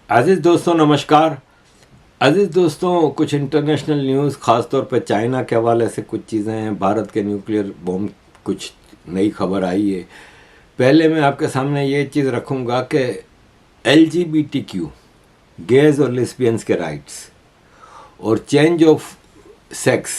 अजीज़ दोस्तों नमस्कार। अजीज़ दोस्तों, कुछ इंटरनेशनल न्यूज़ ख़ास तौर पर चाइना के हवाले से कुछ चीज़ें हैं। भारत के न्यूक्लियर बॉम्ब कुछ नई खबर आई है। पहले मैं आपके सामने ये चीज़ रखूँगा कि LGBTQ गेज और लेस्बियंस के राइट्स और चेंज ऑफ सेक्स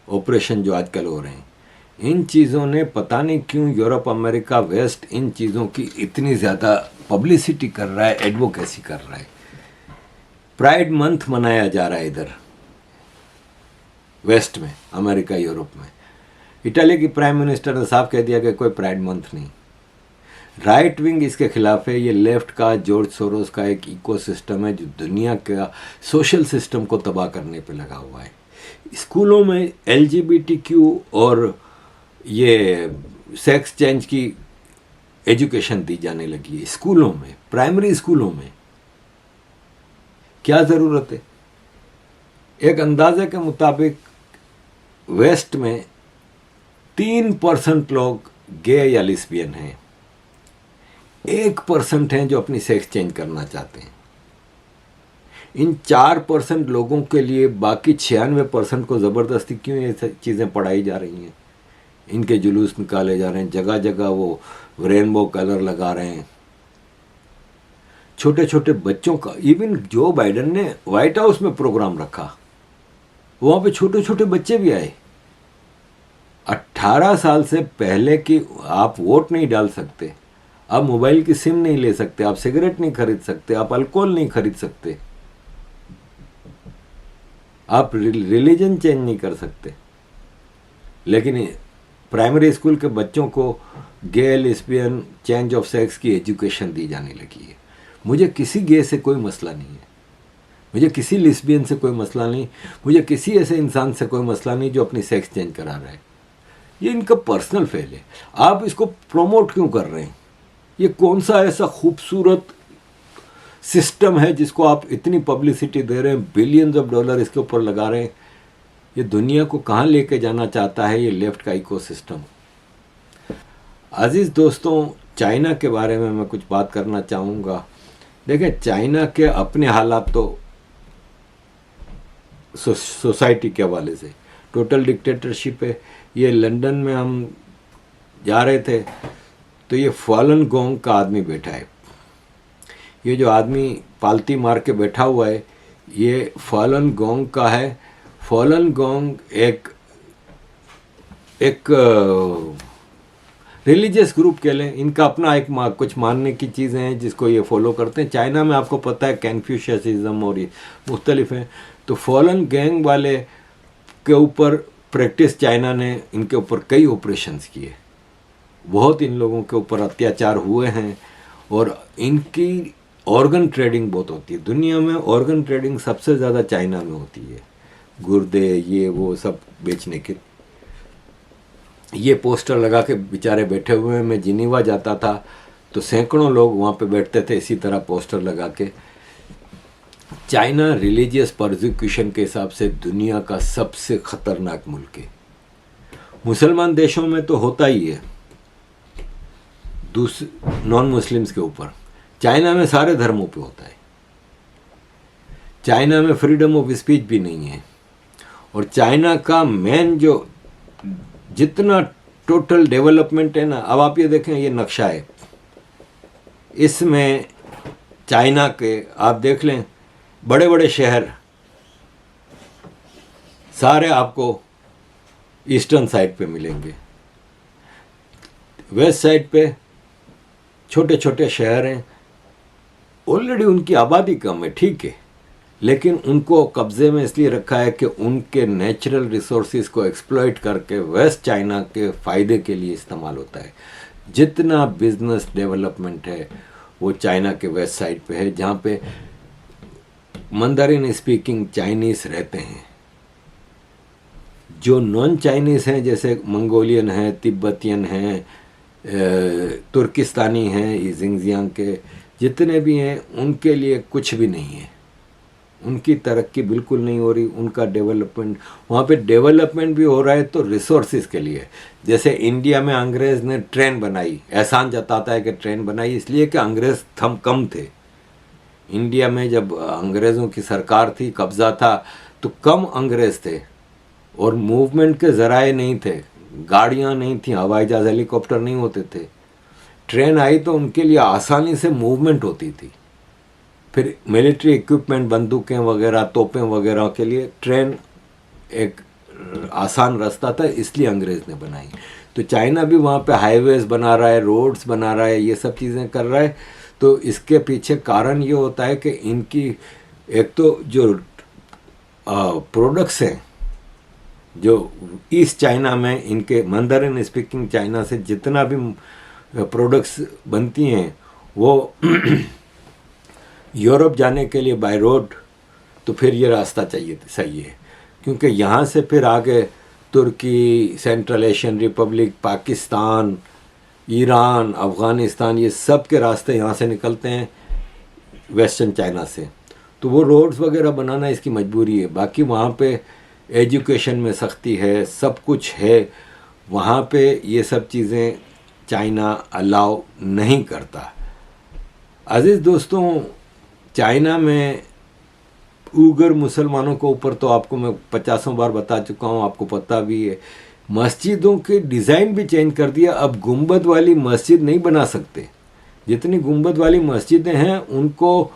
ऑपरेशन जो आजकल हो रहे हैं, इन चीज़ों ने पता नहीं क्यों यूरोप, अमेरिका, वेस्ट इन चीज़ों की इतनी ज़्यादा पब्लिसिटी कर रहा है, एडवोकेसी कर रहा है। प्राइड मंथ मनाया जा रहा है इधर वेस्ट में, अमेरिका, यूरोप में। इटाली की प्राइम मिनिस्टर ने साफ कह दिया कि कोई प्राइड मंथ नहीं। राइट विंग इसके खिलाफ है। ये लेफ्ट का, जॉर्ज सोरोस का एक इकोसिस्टम है जो दुनिया का सोशल सिस्टम को तबाह करने पे लगा हुआ है। स्कूलों में LGBTQ और ये सेक्स चेंज की एजुकेशन दी जाने लगी है स्कूलों में, प्राइमरी स्कूलों में। क्या ज़रूरत है? एक अंदाजे के मुताबिक वेस्ट में 3% लोग गे या लेस्बियन हैं, 1% हैं जो अपनी सेक्स चेंज करना चाहते हैं। इन 4% लोगों के लिए बाकी 96% को ज़बरदस्ती क्यों ये चीज़ें पढ़ाई जा रही हैं? इनके जुलूस निकाले जा रहे हैं, जगह जगह वो रेनबो कलर लगा रहे हैं। छोटे छोटे बच्चों का, इवन जो बाइडेन ने व्हाइट हाउस में प्रोग्राम रखा, वहाँ पे छोटे छोटे बच्चे भी आए। 18 साल से पहले की आप वोट नहीं डाल सकते, आप मोबाइल की सिम नहीं ले सकते, आप सिगरेट नहीं खरीद सकते, आप अल्कोहल नहीं खरीद सकते, आप रिलीजन चेंज नहीं कर सकते। लेकिन प्राइमरी स्कूल के बच्चों को गे, लेस्बियन, चेंज ऑफ सेक्स की एजुकेशन दी जाने लगी है। मुझे किसी गे से कोई मसला नहीं है, मुझे किसी लेस्बियन से कोई मसला नहीं, मुझे किसी ऐसे इंसान से कोई मसला नहीं जो अपनी सेक्स चेंज करा रहा है। ये इनका पर्सनल फेल है। आप इसको प्रमोट क्यों कर रहे हैं? ये कौन सा ऐसा खूबसूरत सिस्टम है जिसको आप इतनी पब्लिसिटी दे रहे हैं, बिलियंस ऑफ डॉलर इसके ऊपर लगा रहे हैं? ये दुनिया को कहाँ लेके जाना चाहता है ये लेफ्ट का इकोसिस्टम? अजीज़ दोस्तों, चाइना के बारे में मैं कुछ बात करना चाहूँगा। देखें, चाइना के अपने हालात तो सोसाइटी के हवाले से टोटल डिक्टेटरशिप है। ये लंदन में हम जा रहे थे तो ये फॉलन गोंग का आदमी बैठा है। ये जो आदमी पालती मार के बैठा हुआ है, ये फॉलन गोंग का है। फॉलन गोंग एक रिलीजियस ग्रुप कह लें, इनका अपना एक कुछ मानने की चीज़ें हैं जिसको ये फॉलो करते हैं। चाइना में आपको पता है कन्फ्यूशियसिज्म और ये मुख्तलिफ हैं। तो फॉलन गैंग वाले के ऊपर प्रैक्टिस चाइना ने इनके ऊपर कई ऑपरेशंस किए, बहुत इन लोगों के ऊपर अत्याचार हुए हैं। और इनकी ऑर्गन ट्रेडिंग बहुत होती है दुनिया में। ऑर्गन ट्रेडिंग सबसे ज़्यादा चाइना में होती है, गुर्दे ये वो सब बेचने के। ये पोस्टर लगा के बेचारे बैठे हुए हैं। मैं जिनीवा जाता था तो सैकड़ों लोग वहाँ पे बैठते थे इसी तरह पोस्टर लगा के। चाइना रिलीजियस परसिक्यूशन के हिसाब से दुनिया का सबसे ख़तरनाक मुल्क है। मुसलमान देशों में तो होता ही है नॉन मुस्लिम्स के ऊपर, चाइना में सारे धर्मों पे होता है। चाइना में फ्रीडम ऑफ स्पीच भी नहीं है। और चाइना का मेन जो जितना टोटल डेवलपमेंट है ना, अब आप ये देखें, ये नक्शा है, इसमें चाइना के आप देख लें बड़े बड़े शहर सारे आपको ईस्टर्न साइड पे मिलेंगे। वेस्ट साइड पे छोटे छोटे शहर हैं, ऑलरेडी उनकी आबादी कम है, ठीक है, लेकिन उनको कब्जे में इसलिए रखा है कि उनके नेचुरल रिसोर्सेज को एक्सप्लॉइट करके वेस्ट चाइना के फ़ायदे के लिए इस्तेमाल होता है। जितना बिजनेस डेवलपमेंट है वो चाइना के वेस्ट साइड पे है, जहाँ पे मंदारिन स्पीकिंग चाइनीज़ रहते हैं। जो नॉन चाइनीज़ हैं, जैसे मंगोलियन हैं, तिब्बतियन हैं, तुर्किस्तानी हैं, जिंगजियांग के जितने भी हैं, उनके लिए कुछ भी नहीं है। उनकी तरक्की बिल्कुल नहीं हो रही। उनका डेवलपमेंट, वहाँ पे डेवलपमेंट भी हो रहा है तो रिसोर्सेज के लिए। जैसे इंडिया में अंग्रेज़ ने ट्रेन बनाई, एहसान जताता है कि ट्रेन बनाई इसलिए कि अंग्रेज़ कम थे। इंडिया में जब अंग्रेज़ों की सरकार थी, कब्ज़ा था, तो कम अंग्रेज़ थे और मूवमेंट के ज़राए नहीं थे, गाड़ियाँ नहीं थी, हवाई जहाज़ हेलीकॉप्टर नहीं होते थे। ट्रेन आई तो उनके लिए आसानी से मूवमेंट होती थी। फिर मिलिट्री इक्विपमेंट, बंदूकें वगैरह, तोपें वगैरह के लिए ट्रेन एक आसान रास्ता था, इसलिए अंग्रेज़ ने बनाई। तो चाइना भी वहाँ पे हाईवेज बना रहा है, रोड्स बना रहा है, ये सब चीज़ें कर रहा है। तो इसके पीछे कारण ये होता है कि इनकी एक तो जो प्रोडक्ट्स हैं, जो ईस्ट चाइना में इनके मंdarin स्पीकिंग चाइना से जितना भी प्रोडक्ट्स बनती हैं वो यूरोप जाने के लिए बाय रोड, तो फिर ये रास्ता चाहिए, सही है, क्योंकि यहाँ से फिर आगे तुर्की, central Asian republic, Pakistan, Iran, Afghanistan, ये सब के रास्ते यहाँ से निकलते हैं वेस्टर्न चाइना से। तो वो रोड्स वगैरह बनाना इसकी मजबूरी है। बाकी वहाँ पे एजुकेशन में सख्ती है, सब कुछ है, वहाँ पे ये सब चीज़ें चाइना अलाउ नहीं करता। अज़ीज़ दोस्तों, चाइना में उगर मुसलमानों के ऊपर तो आपको मैं 50 बार बता चुका हूँ, आपको पता भी है। मस्जिदों के डिज़ाइन भी चेंज कर दिया, अब गुंबद वाली मस्जिद नहीं बना सकते। जितनी गुंबद वाली मस्जिदें हैं उनको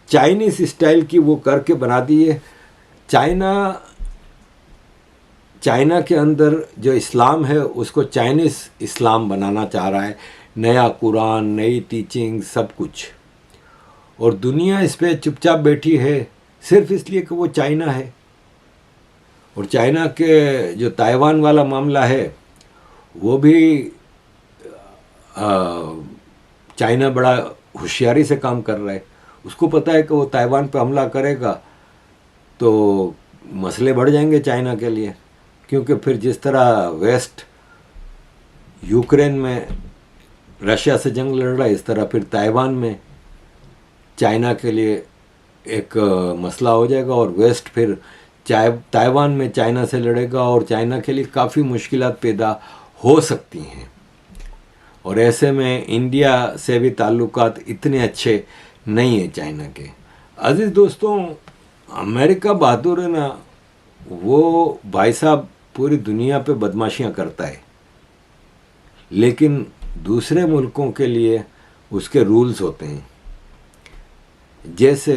चाइनीज़ स्टाइल की वो करके बना दी है। चाइना के अंदर जो इस्लाम है उसको चाइनीज़ इस्लाम बनाना चाह रहा है, नया कुरान, नई टीचिंग, सब कुछ। और दुनिया इस पर चुपचाप बैठी है सिर्फ इसलिए कि वो चाइना है। और चाइना के जो ताइवान वाला मामला है वो भी चाइना बड़ा होशियारी से काम कर रहा है। उसको पता है कि वो ताइवान पे हमला करेगा तो मसले बढ़ जाएंगे चाइना के लिए, क्योंकि फिर जिस तरह वेस्ट यूक्रेन में रशिया से जंग लड़ रहा है, इस तरह फिर ताइवान में चाइना के लिए एक मसला हो जाएगा और वेस्ट फिर ताइवान में चाइना से लड़ेगा और चाइना के लिए काफ़ी मुश्किलात पैदा हो सकती हैं। और ऐसे में इंडिया से भी ताल्लुकात इतने अच्छे नहीं हैं चाइना के। अजीज़ दोस्तों, अमेरिका बहादुर है ना, वो भाई साहब पूरी दुनिया पे बदमाशियां करता है, लेकिन दूसरे मुल्कों के लिए उसके रूल्स होते हैं। जैसे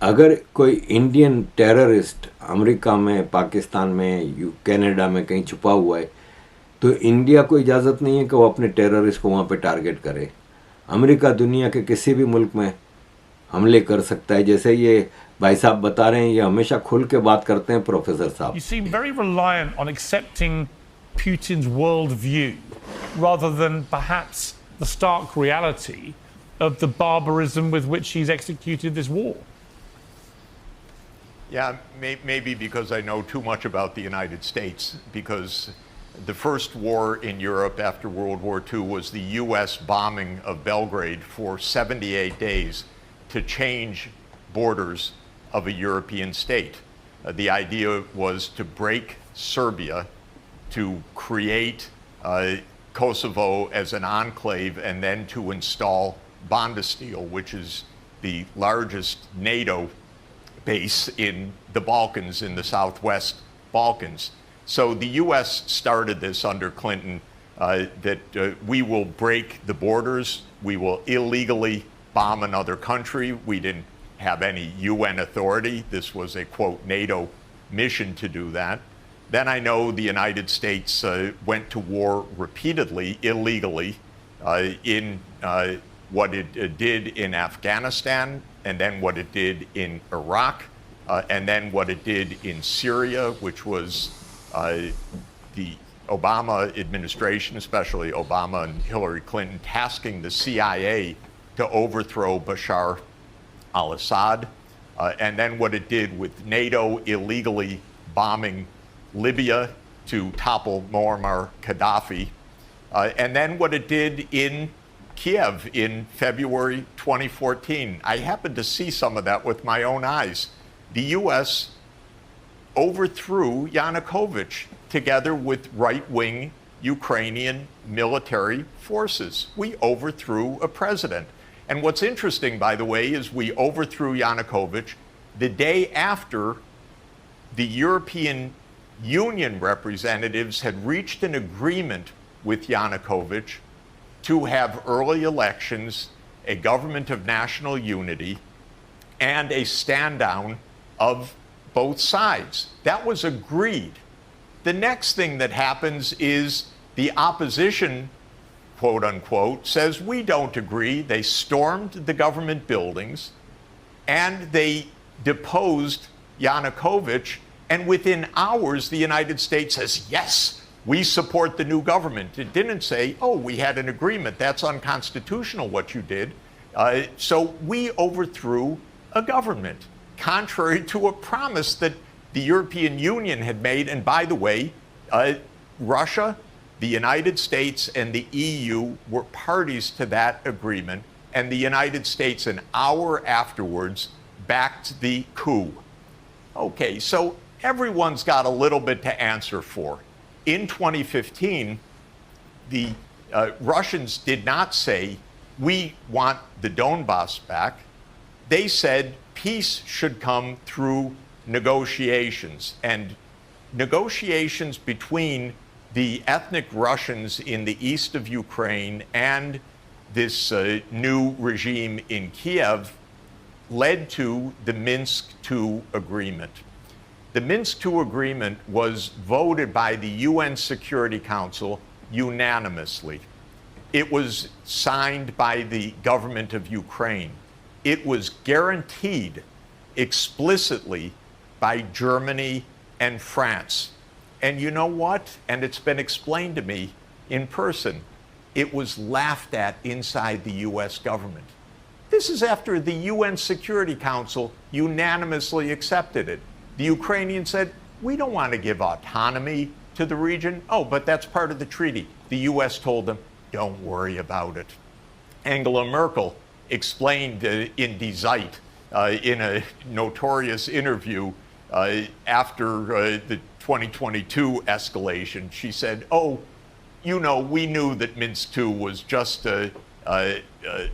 अगर कोई इंडियन टेररिस्ट अमेरिका में, पाकिस्तान में, कनाडा में कहीं छुपा हुआ है, तो इंडिया को इजाज़त नहीं है कि वो अपने टेररिस्ट को वहाँ पे टारगेट करे। अमेरिका दुनिया के किसी भी मुल्क में हमले कर सकता है। जैसे ये भाई साहब बता रहे हैं, ये हमेशा खुल के बात करते हैं प्रोफेसर साहब। You seem very reliant on accepting Putin's world view rather than perhaps the stark reality of the barbarism with which he's executed this war. Yeah, maybe because I know too much about the United States, because the first war in Europe after World War II was the US bombing of Belgrade for 78 days to change borders of a European state. The idea was to break Serbia, to create Kosovo as an enclave, and then to install Bondesteel, which is the largest NATO base in the Balkans, in the southwest Balkans. So the US started this under Clinton, that we will break the borders, we will illegally bomb another country. We didn't have any UN authority. This was a, quote, NATO mission to do that. Then I know the United States went to war repeatedly, illegally, in what it did in Afghanistan, and then what it did in Iraq, and then what it did in Syria, which was the Obama administration, especially Obama and Hillary Clinton, tasking the CIA to overthrow Bashar al-Assad, and then what it did with NATO illegally bombing Libya to topple Muammar Gaddafi, and then what it did in Kiev in February 2014. I happened to see some of that with my own eyes. The U.S. overthrew Yanukovych together with right-wing Ukrainian military forces. We overthrew a president. And what's interesting, by the way, is we overthrew Yanukovych the day after the European Union representatives had reached an agreement with Yanukovych to have early elections, a government of national unity, and a stand down of both sides. That was agreed. The next thing that happens is the opposition, quote unquote, says we don't agree. They stormed the government buildings and they deposed Yanukovych. And within hours, the United States says, yes, we support the new government. It didn't say, oh, we had an agreement. That's unconstitutional what you did. So we overthrew a government, contrary to a promise that the European Union had made. And by the way, Russia, the United States, and the EU were parties to that agreement. And the United States, an hour afterwards, backed the coup. Okay, so everyone's got a little bit to answer for. In 2015, the Russians did not say, we want the Donbass back. They said peace should come through negotiations, and negotiations between the ethnic Russians in the east of Ukraine and this new regime in Kiev led to the Minsk II agreement. The Minsk II agreement was voted by the UN Security Council unanimously. It was signed by the government of Ukraine. It was guaranteed explicitly by Germany and France. And you know what? And it's been explained to me in person. It was laughed at inside the US government. This is after the UN Security Council unanimously accepted it. The Ukrainians said, we don't want to give autonomy to the region. Oh, but that's part of the treaty. The US told them, don't worry about it. Angela Merkel explained in Die Zeit, in a notorious interview after the 2022 escalation, she said, oh, you know, we knew that Minsk II was just a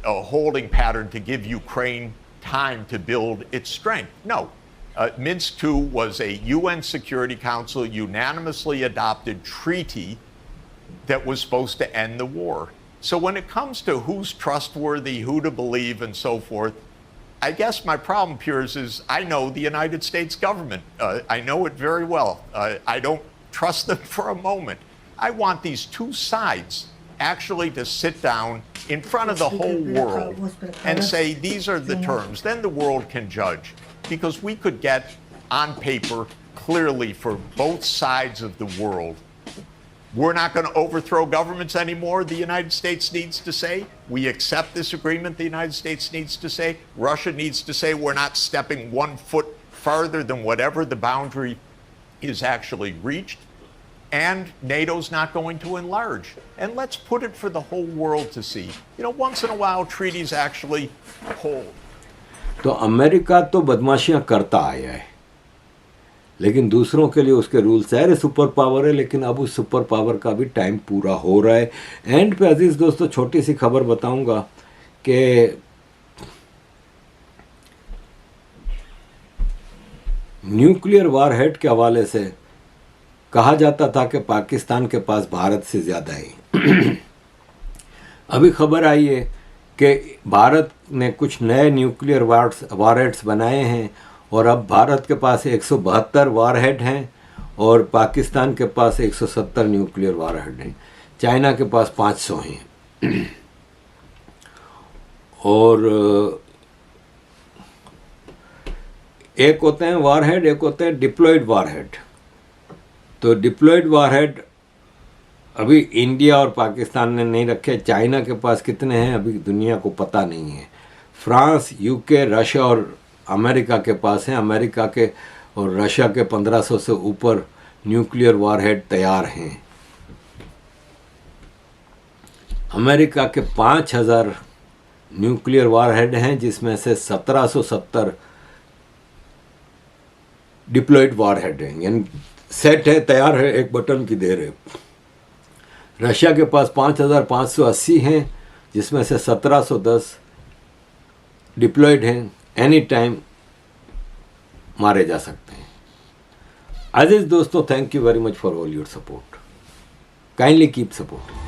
holding pattern to give Ukraine time to build its strength. No, Minsk II was a UN Security Council unanimously adopted treaty that was supposed to end the war. So when it comes to who's trustworthy, who to believe, and so forth, I guess my problem, Piers, is I know the United States government. I know it very well. I don't trust them for a moment. I want these two sides actually to sit down in front of the whole world and say, these are the terms. Then the world can judge. Because we could get on paper clearly for both sides of the world, we're not going to overthrow governments anymore, the United States needs to say. We accept this agreement, the United States needs to say. Russia needs to say we're not stepping 1 foot farther than whatever the boundary is actually reached. And NATO's not going to enlarge. And let's put it for the whole world to see. You know, once in a while, treaties actually hold. तो America तो बदमाशियां करता आया है, लेकिन दूसरों के लिए उसके रूल्स है। सुपर पावर है, लेकिन अब उस सुपर पावर का भी टाइम पूरा हो रहा है। एंड पे अजीज दोस्तों, छोटी सी खबर बताऊंगा कि न्यूक्लियर वारहेड के हवाले से कहा जाता था कि पाकिस्तान के पास भारत से ज़्यादा है। अभी खबर आई है कि भारत ने कुछ नए न्यूक्लियर वारहेड्स बनाए हैं और अब भारत के पास 172 वारहेड हैं और पाकिस्तान के पास 170 न्यूक्लियर वारहेड हैं। चाइना के पास 500 हैं। और एक होते हैं वारहेड, एक होते हैं डिप्लॉयड वारहेड। तो डिप्लॉयड वारहेड अभी इंडिया और पाकिस्तान ने नहीं रखे। चाइना के पास कितने हैं अभी दुनिया को पता नहीं है। फ्रांस, यूके, रशिया और अमेरिका के पास हैं। अमेरिका के और रशिया के 1500 से ऊपर न्यूक्लियर वारहेड तैयार हैं। अमेरिका के 5000 न्यूक्लियर वारहेड हैं, जिसमें से 1770 डिप्लॉयड वारहेड हैं, यानी सेट है, तैयार है, एक बटन की देर है। रशिया के पास 5580 हैं, जिसमें से 1710 डिप्लॉयड हैं, एनी टाइम मारे जा सकते हैं। अजीज दोस्तों, thank you very much for all your support. Kindly keep support.